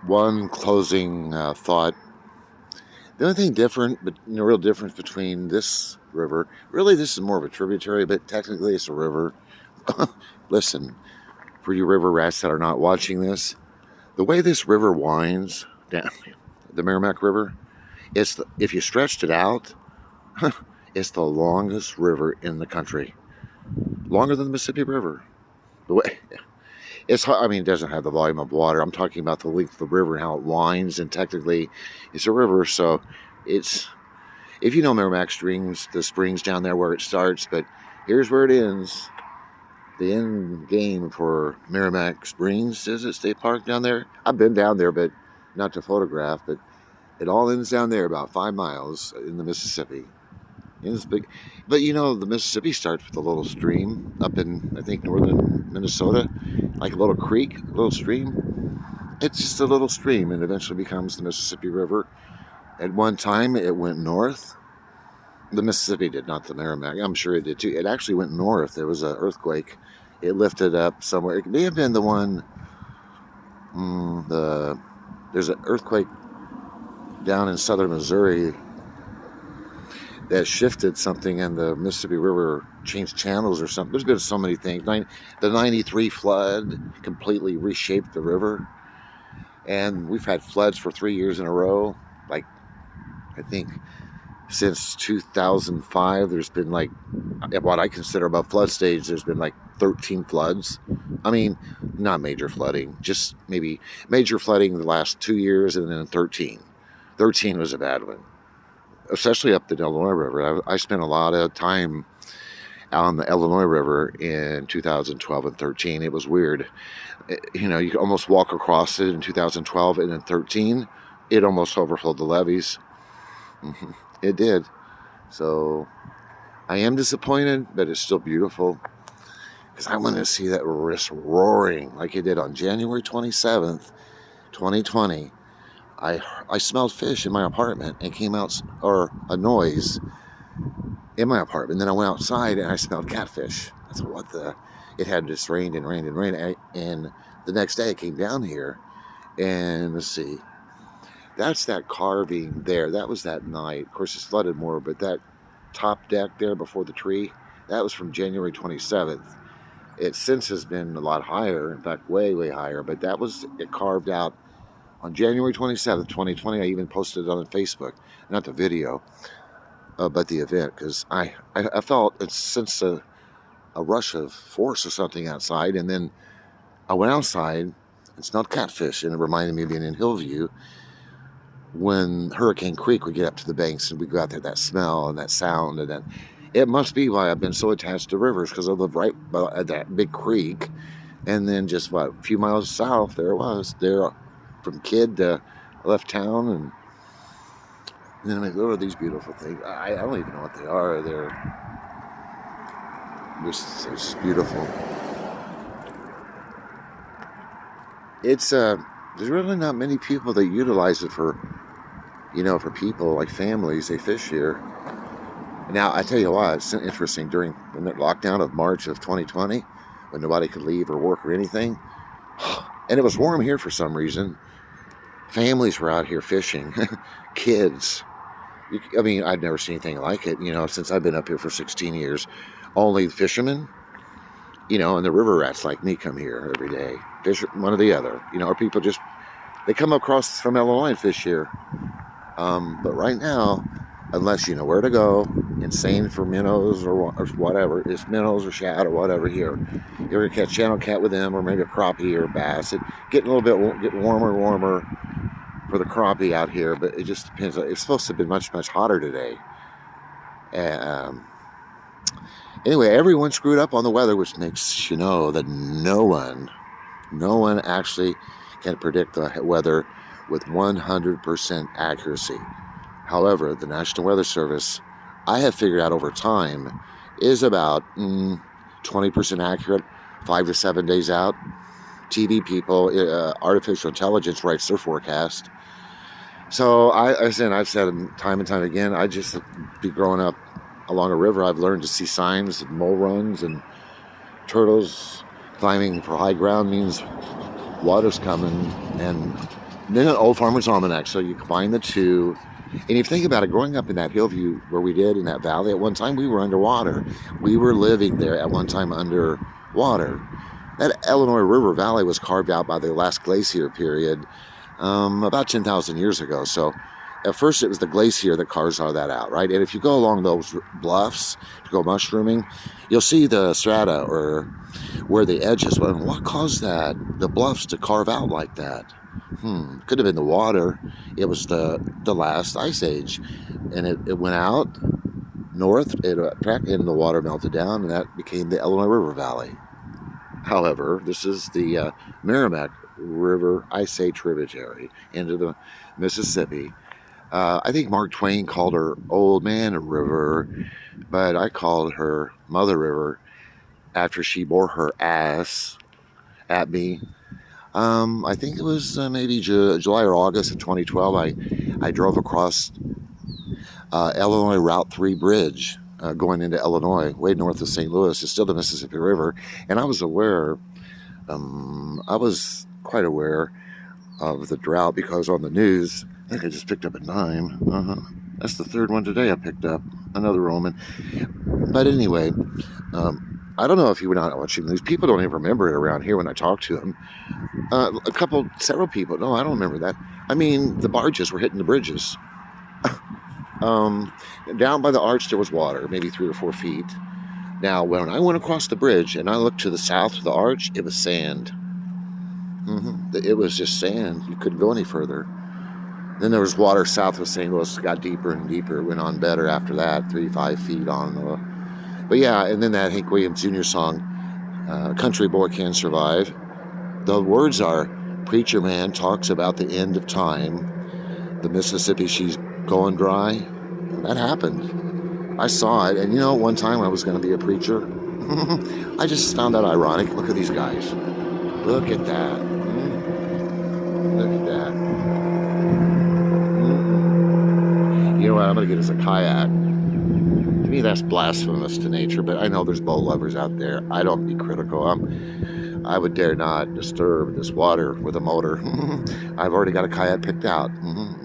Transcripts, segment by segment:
one closing thought. The only thing different, but real difference between this river, really this is more of a tributary, but technically it's a river. Listen, for you river rats that are not watching this, the way this river winds down the Meremac River, if you stretched it out, it's the longest river in the country, longer than the Mississippi River. The way I mean, it doesn't have the volume of water. I'm talking about the length of the river and how it winds, and technically, it's a river, so it's. If you know Merrimack Springs, the springs down there where it starts, but here's where it ends. The end game for Merrimack Springs is it State Park down there. I've been down there, but not to photograph. But it all ends down there, about 5 miles in the Mississippi. It's big, but the Mississippi starts with a little stream up in I think northern Minnesota, like a little creek, a little stream. It's just a little stream, and eventually becomes the Mississippi River. At one time, it went north. The Mississippi did, not the Merrimack. I'm sure it did too. It actually went north. There was an earthquake. It lifted up somewhere. It may have been the one. There's an earthquake down in southern Missouri that shifted something, and the Mississippi River changed channels or something. There's been so many things. The 93 flood completely reshaped the river, and we've had floods for 3 years in a row. Like, I think since 2005, there's been like what I consider above flood stage. There's been like 13 floods. I mean, not major flooding, just maybe major flooding the last 2 years, and then 13. 13 was a bad one, especially up the Illinois River. I spent a lot of time on the Illinois River in 2012 and 13. It was weird. You could almost walk across it in 2012, and in 13, it almost overflowed the levees. It did. So I am disappointed, but it's still beautiful, because I want to see that river roaring like it did on January 27th, 2020. I smelled fish in my apartment and came out, or a noise in my apartment. Then I went outside and I smelled catfish. I thought, what the? It had just rained and rained and rained. And the next day I came down here, and let's see. That's that carving there. That was that night. Of course, it's flooded more, but that top deck there before the tree, that was from January 27th. It since has been a lot higher. In fact, way, way higher. But that was it carved out on January 27th, 2020. I even posted it on Facebook. Not the video, but the event. Because I felt it sensed a rush of force or something outside. And then I went outside and smelled catfish. And it reminded me of being in Hillview when Hurricane Creek would get up to the banks, and we go out there, that smell and that sound, and that it must be why I've been so attached to rivers, because I live right by that big creek. And then just a few miles south, there it was. There, from kid to I left town, and then I'm like, what are these beautiful things? I don't even know what they are. They're just beautiful. It's there's really not many people that utilize it for people like families. They fish here. Now, I tell you what, it's interesting. During the lockdown of March of 2020, when nobody could leave or work or anything, and it was warm here for some reason, families were out here fishing. Kids. I mean, I'd never seen anything like it, since I've been up here for 16 years. Only fishermen, and the river rats like me come here every day. Fish one or the other, or people just, they come across from Illinois and fish here. But right now, unless you know where to go, insane for minnows or whatever, it's minnows or shad or whatever here. You're going to catch channel cat with them, or maybe a crappie or bass. It's getting a little bit warmer and warmer for the crappie out here, but it just depends. It's supposed to have been much, much hotter today. Anyway, everyone screwed up on the weather, which makes you know that no one actually can predict the weather with 100% accuracy. However, the National Weather Service, I have figured out over time, is about 20% accurate, 5 to 7 days out. TV people, artificial intelligence writes their forecast. So I've said time and time again, I just be growing up along a river, I've learned to see signs of mole runs and turtles climbing for high ground means water's coming, and then an old farmer's almanac. So you combine the two. And if you think about it, growing up in that Hillview where we did in that valley, at one time we were underwater. We were living there at one time underwater. That Illinois River Valley was carved out by the last glacier period about 10,000 years ago. So at first it was the glacier that carves all that out, right? And if you go along those bluffs to go mushrooming, you'll see the strata or where the edges went. What caused that? The bluffs to carve out like that? Could have been the water. It was the last ice age, and it went out north, and the water melted down, and that became the Illinois River Valley. However, this is the Meremac River Ice Age tributary into the Mississippi. I think Mark Twain called her Old Man River, but I called her Mother River after she bore her ass at me. I think it was maybe July or August of 2012. I drove across Illinois Route 3 bridge going into Illinois, way north of St. Louis. It's still the Mississippi River. And I was quite aware of the drought because on the news, I think I just picked up a dime. That's the third one today I picked up, another Roman. But anyway, I don't know if you were not watching the news. People don't even remember it around here when I talk to them. Several people. No, I don't remember that. I mean, the barges were hitting the bridges. Down by the arch, there was water, maybe 3 or 4 feet. Now, when I went across the bridge and I looked to the south of the arch, it was sand. It was just sand. You couldn't go any further. Then there was water south of St. Louis. It got deeper and deeper. It went on better after that, 3 to 5 feet on. But yeah, and then that Hank Williams Jr. song, Country Boy Can Survive. The words are, preacher man talks about the end of time. The Mississippi, she's going dry. That happened. I saw it. And you know, one time I was going to be a preacher. I just found that ironic. Look at these guys. Look at that. Look at that. You know what? I'm going to get us a kayak. To me, that's blasphemous to nature, but I know there's boat lovers out there. I don't be critical. I would dare not disturb this water with a motor. I've already got a kayak picked out.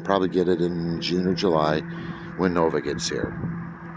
Probably get it in June or July when Nova gets here.